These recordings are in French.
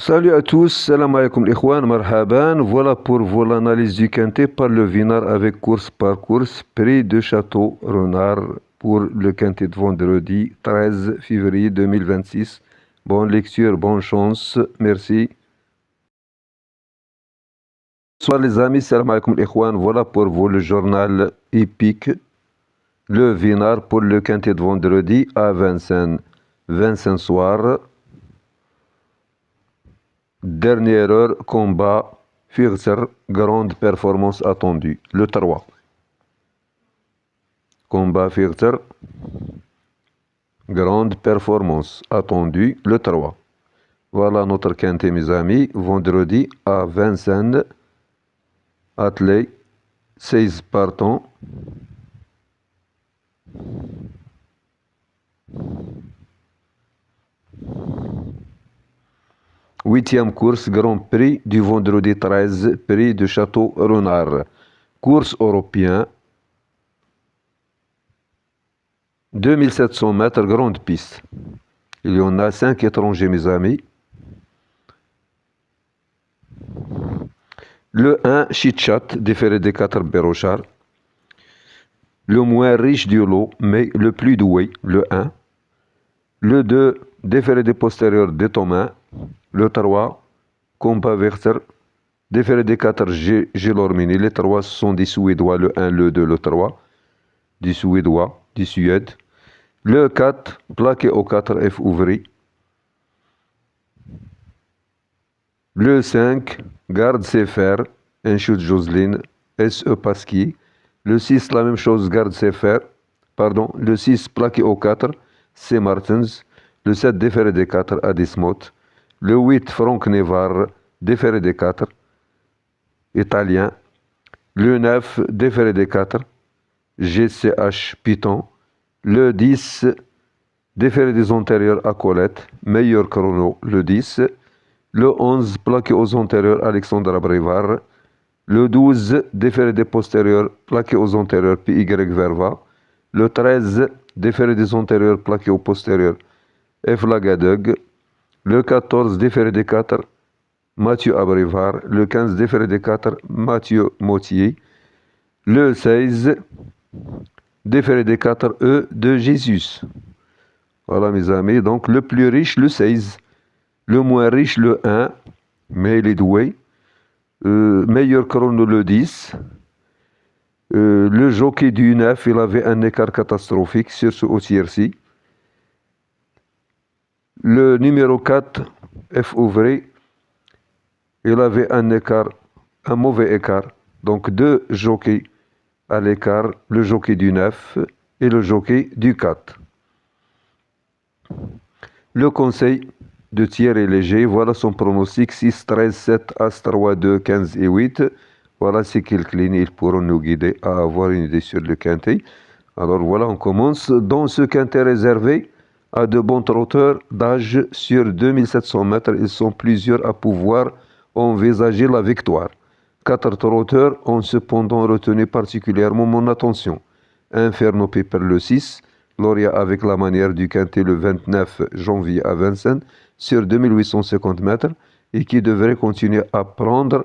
Salut à tous, salam alaikum l'ikhwan, marhaban. Voilà pour vous l'analyse du quintet par le Vinard avec course par course, prix de Château Renard pour le quintet de vendredi 13 février 2026. Bonne lecture, bonne chance, merci. Bonsoir les amis, salam alaikum l'ikhwan. Voilà pour vous le journal épique, le Vinard pour le quintet de vendredi à 25 soir. Dernière heure, combat, Firzer, grande performance attendue. Le 3. Combat Firzer, grande performance attendue. Le 3. Voilà notre quintet, mes amis. Vendredi à Vincennes, attelé, 16 partants. Huitième course, Grand Prix du vendredi 13, prix de Château Renard. Course européen, 2700 mètres, grande piste. Il y en a 5 étrangers, mes amis. Le 1, Chitchat, déféré des 4 Bérochard. Le moins riche du lot, mais le plus doué, le 1. Le 2, déféré des postérieurs de Thomas. Le 3, Combat Verser, déféré des 4 Gélormini. Les 3 sont des Suédois, le 1, le 2, le 3. Des Suédois, des Suèdes. Le 4, plaqué au 4 F ouvri. Le 5, Garde ses fers, un chute Jocelyne, SE Pasquier. Le 6, la même chose, Garde ses fers. Pardon, le 6, plaqué au 4, C. Martens. Le 7, déféré des 4, Adismot. Le 8, Franck Nevar, déféré des 4, italien. Le 9, déféré des 4, GCH Python. Le 10, déféré des antérieurs à Colette, meilleur chrono, le 10. Le 11, plaqué aux antérieurs, Alexandre Brevard. Le 12, déféré des postérieurs, plaqué aux antérieurs, PY Verva. Le 13, déféré des antérieurs, plaqué aux postérieurs, F. Lagadeg. Le 14, déféré des 4, Mathieu Abrivard. Le 15, déféré des 4, Mathieu Mottier. Le 16, déféré des 4, E de Jésus. Voilà mes amis, donc le plus riche, le 16. Le moins riche, le 1, mais il est doué. Meilleur chrono, le 10. Le jockey du 9, il avait un écart catastrophique sur ce OTRC. Le numéro 4, F ouvert, il avait un mauvais écart. Donc deux jockeys à l'écart, le jockey du 9 et le jockey du 4. Le conseil de Thierry Léger, voilà son pronostic 6, 13, 7, As 3, 2, 15 et 8. Voilà ce qu'ils clinent, ils pourront nous guider à avoir une idée sur le quintet. Alors voilà, on commence dans ce quintet réservé à de bons trotteurs d'âge sur 2700 mètres. Ils sont plusieurs à pouvoir envisager la victoire. 4 trotteurs ont cependant retenu particulièrement mon attention. Inferno Piper le 6, Loria avec la manière du quintet le 29 janvier à Vincennes sur 2850 mètres et qui devrait continuer à prendre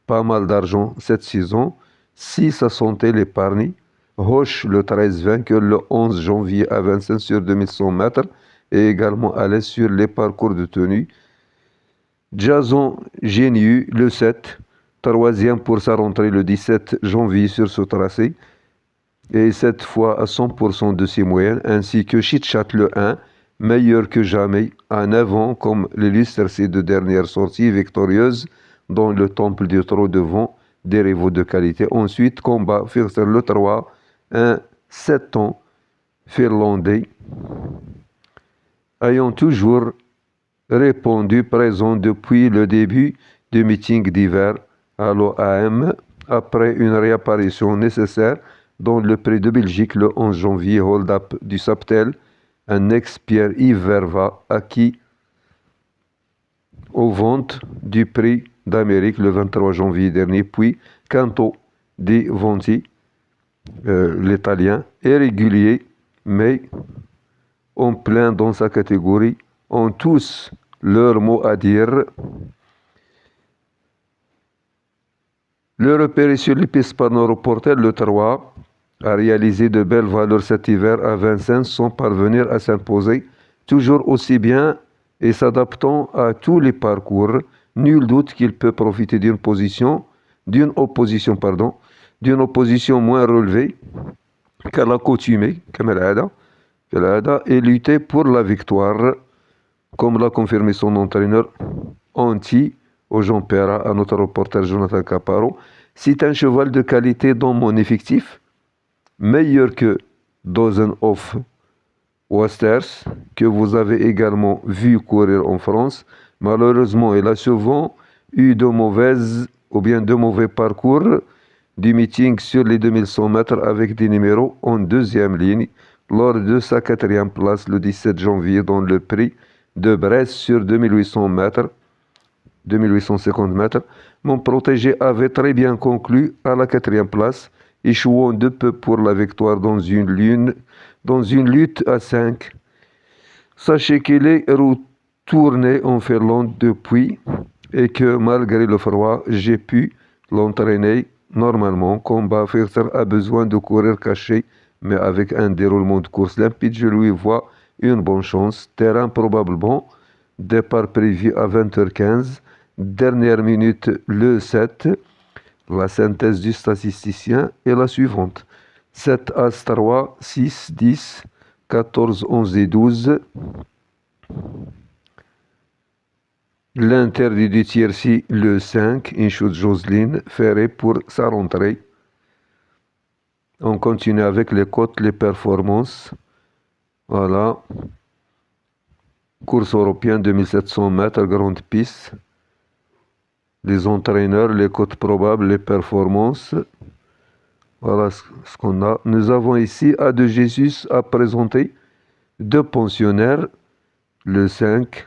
pas mal d'argent cette saison si sa santé l'épargne. Roche le 13 vainqueur le 11 janvier à Vincennes sur 2100 mètres et également à l'aise sur les parcours de tenue. Jason Geniu le 7, troisième pour sa rentrée le 17 janvier sur ce tracé et cette fois à 100% de ses moyennes, ainsi que Chitchat le 1, meilleur que jamais à 9 ans comme l'illustre ses deux dernières sorties victorieuses dans le temple du trot devant des rivaux de qualité. Ensuite, combat Firster le 3, un 7 ans finlandais, ayant toujours répondu présent depuis le début du meeting d'hiver à l'OAM, après une réapparition nécessaire dans le prix de Belgique le 11 janvier, hold-up du Saptel, un ex-Pierre-Yves Verva acquis aux ventes du prix d'Amérique le 23 janvier dernier, puis Canto di Vonti, l'italien, est régulier, mais en plein dans sa catégorie, ont tous leur mot à dire. Le repéré sur les pistes par nos reporters, le 3 a réalisé de belles valeurs cet hiver à Vincennes sans parvenir à s'imposer toujours aussi bien et s'adaptant à tous les parcours. Nul doute qu'il peut profiter d'une opposition moins relevée qu'à l'accoutumée, et lutter pour la victoire, comme l'a confirmé son entraîneur Anti au Jean Perra à notre reporter Jonathan Caparo. C'est un cheval de qualité dans mon effectif, meilleur que Dozen of Wasters, que vous avez également vu courir en France. Malheureusement, il a souvent eu de mauvais parcours du meeting sur les 2100 mètres avec des numéros en deuxième ligne lors de sa 4e place le 17 janvier dans le prix de Brest sur 2850 mètres. Mon protégé avait très bien conclu à la 4e place, échouant de peu pour la victoire dans une lutte à 5. Sachez qu'il est retourné en Finlande depuis et que malgré le froid, j'ai pu l'entraîner normalement. Combat Firster a besoin de courir caché, mais avec un déroulement de course limpide, je lui vois une bonne chance. Terrain probablement, départ prévu à 20h15. Dernière minute, le 7. La synthèse du statisticien est la suivante. 7 As 3, 6, 10, 14, 11 et 12. L'interdit du tiercy, le 5, Inchut Jocelyne, ferré pour sa rentrée. On continue avec les cotes, les performances. Voilà. Course européenne 2700 mètres, grande piste. Les entraîneurs, les cotes probables, les performances. Voilà ce qu'on a. Nous avons ici A de Jésus à présenter. 2 pensionnaires, le 5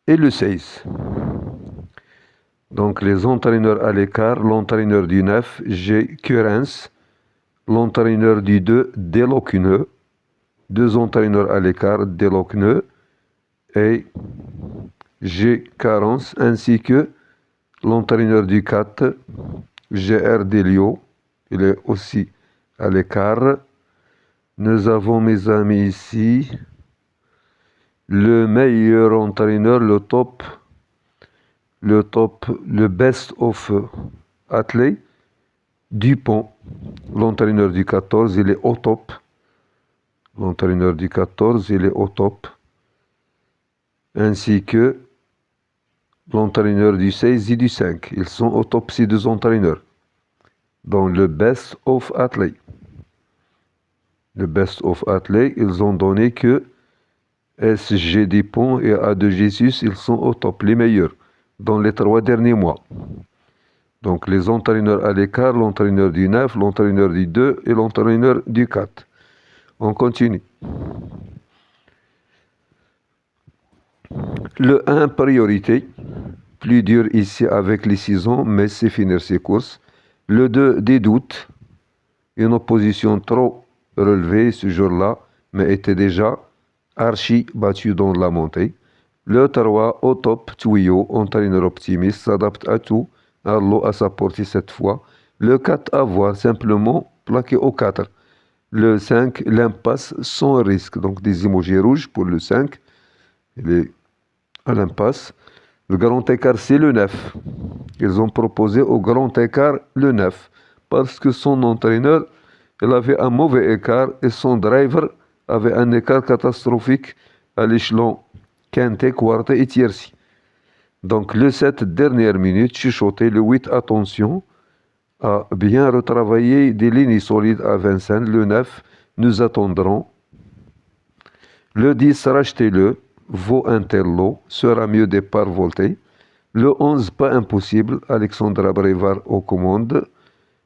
et le 16. Donc les entraîneurs à l'écart, l'entraîneur du 9, G. Curens, l'entraîneur du 2, Delocneux, 2 entraîneurs à l'écart, Delocneux et G. Carence, ainsi que l'entraîneur du 4, GR Delio, il est aussi à l'écart. Nous avons, mes amis, ici le meilleur entraîneur, le best of athlète, Dupont, l'entraîneur du 14, il est au top. L'entraîneur du 14, il est au top. Ainsi que l'entraîneur du 16 et du 5. Ils sont au top, ces 2 entraîneurs. Dans le best of athlète. Le best of athlète, ils ont donné que SG Dupont et A de Jésus, ils sont au top, les meilleurs, dans les 3 derniers mois. Donc les entraîneurs à l'écart, l'entraîneur du 9, l'entraîneur du 2 et l'entraîneur du 4. On continue. Le 1, priorité. Plus dur ici avec les 6 ans, mais c'est finir ses courses. Le 2, des doutes. Une opposition trop relevée ce jour-là, mais était déjà archi battu dans la montée. Le 3, au top, tuyau, entraîneur optimiste, s'adapte à tout, à l'eau à sa portée cette fois. Le 4, à voir, simplement plaqué au 4. Le 5, l'impasse sans risque. Donc des émojis rouges pour le 5. Il est à l'impasse. Le grand écart, c'est le 9. Ils ont proposé au grand écart le 9. Parce que son entraîneur, il avait un mauvais écart et son driver avait un écart catastrophique à l'échelon quintet, quartet et tiercy. Donc le 7, dernière minute, chuchoté. Le 8, attention, a bien retravaillé des lignes solides à Vincennes. Le 9, nous attendrons. Le 10, rachetez-le, vaut un tel lot, sera mieux départ volté. Le 11, pas impossible, Alexandra Brevard aux commandes.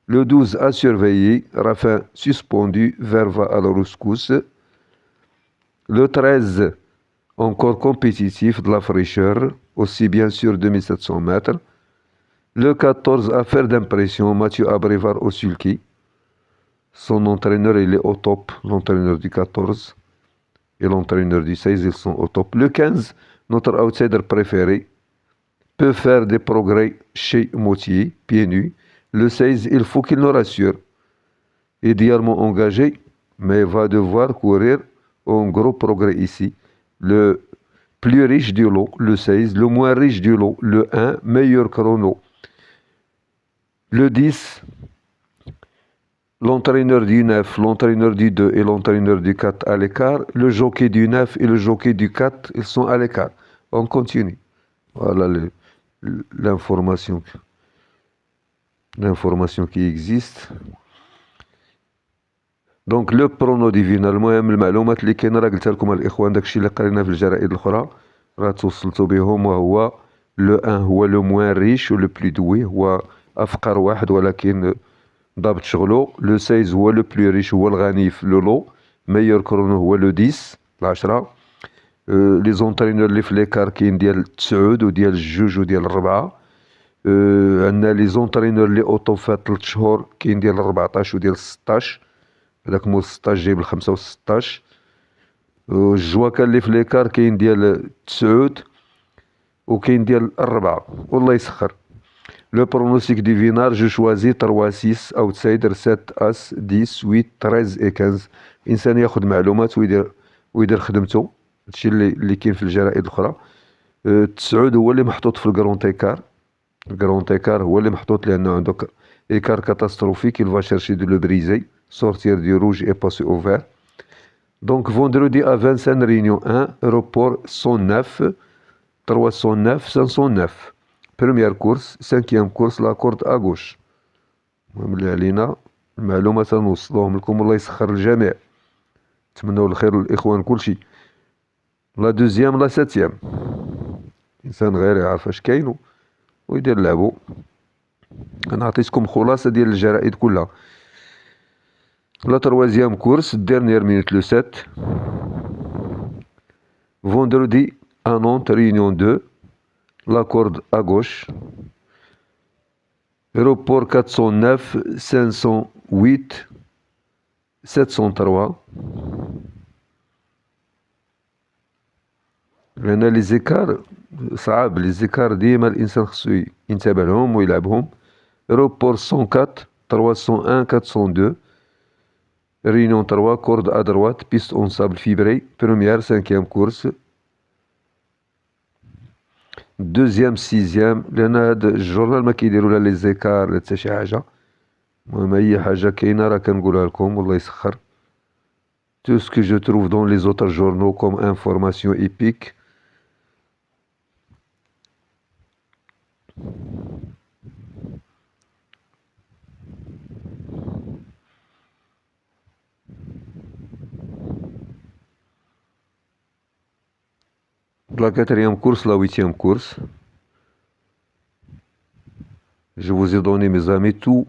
Le 12, à surveiller, Raffin suspendu, Verva à la rescousse. Le 13, encore compétitif, de la fraîcheur, aussi bien sur 2700 mètres. Le 14, affaire d'impression, Mathieu Abrevard au sulky. Son entraîneur, il est au top, l'entraîneur du 14. et l'entraîneur du 16, ils sont au top. Le 15, notre outsider préféré, peut faire des progrès chez Motier, pieds nus. Le 16, il faut qu'il nous rassure. Idéalement engagé, mais va devoir courir un gros progrès ici. Le plus riche du lot, le 16. Le moins riche du lot, le 1. Meilleur chrono. Le 10, l'entraîneur du 9, l'entraîneur du 2 et l'entraîneur du 4 à l'écart. Le jockey du 9 et le jockey du 4, ils sont à l'écart. On continue. Voilà l'information qui existe. دونك لو برونو ديفينال المهم المعلومات اللي كاينه راه قلتها لكم الاخوان داكشي اللي قرينا في الجرائد الاخرى راه توصلتوا بهم وهو لو ان هو لو موان ريش و لو بلو دوي هو افقر واحد ولكن ضابط شغلو. لو 16 هو لو بلو ريش هو الغني في لو لو. ميور كرونو هو لو 10 العشرة. لي زونترينور اللي في ليكار كاين ديال 9 وديال 2 وديال 4. عندنا لي زونترينور اللي اوطو فات 3 شهور كاين ديال 14 وديال 16. هذاك مول 16 جايب الخمسة و 16. الجواكا اللي في ليكار كاين ديال 9 وكاين ديال 4. والله يسخر. لو برونوستيك دي فينار جو شوازي 3 6 اوتسايدر 7 اس 10 8 13 اي 15. الانسان ياخذ معلومات ويدير خدمته. هادشي اللي كاين في الجرائد الاخرى. 9 هو اللي محطوط في الكرون تيكار. الكرون تيكار هو اللي محطوط لانه عنده écart catastrophique, il va chercher de le briser, sortir du rouge et passer au vert. Donc vendredi à Vincennes, réunion 1, report 109, 309, 509. Première course, cinquième course, la corde à gauche. ملي علينا المعلومة تنوصلوهم لكم الله يسخر الجميع. نتمنوا الخير للإخوان كلشي. لا دوزيام لا ساتيام. الإنسان غير يعرف اش كاين ويدير لعبو. انا عطيتكم خلاصه ديال الجرائد كلها. لا تروازيام كورس ديرنيير مينوت لو 7. فوندردي à Nantes réunion 2 la corde à gauche. Aéroport 409 508 703. لأن لي زيكار صعاب. لي زيكار ديما الإنسان خصو ينتبه لهم ويلعبهم. Aéroport 104 301 402. Réunion 3 corde à droite piste en sable fibré. Première 5e course. Deuxième 6e. لأن هاد الجورنال ما كيديروا لا لي زيكار لا حتى شي حاجة. المهم أي حاجة كاينة راه كنقولها لكم والله يسخر. Tout ce que je trouve dans les autres journaux comme information épique. La 4e course, la 8e course. Je vous ai donné, mes amis, toutes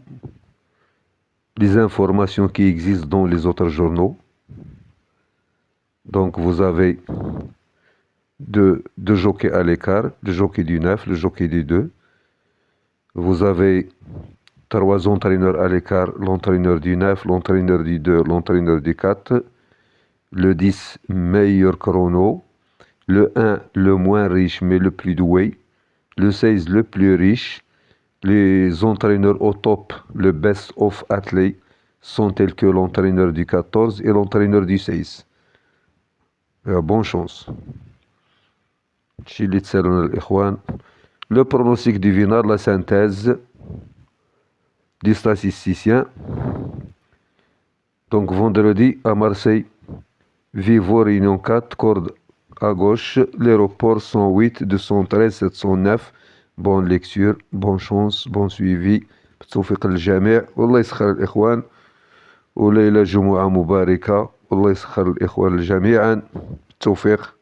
les informations qui existent dans les autres journaux. Donc, vous avez deux jockeys à l'écart, le jockey du 9, le jockey du 2. Vous avez 3 entraîneurs à l'écart, l'entraîneur du 9, l'entraîneur du 2, l'entraîneur du 4. Le 10, meilleur chrono. Le 1, le moins riche mais le plus doué. Le 16, le plus riche. Les entraîneurs au top, le best of athlètes, sont tels que l'entraîneur du 14 et l'entraîneur du 16. Bonne chance. Le pronostic divinal, la synthèse des statisticiens. Donc vendredi à Marseille, Vivo Réunion 4, corde à gauche, l'aéroport 108 213 709. Bonne lecture, bonne chance, bon suivi. بالتوفيق للجميع والله يسخر الإخوان وليلة جمعة مباركة والله يسخر الإخوان جميعا بالتوفيق.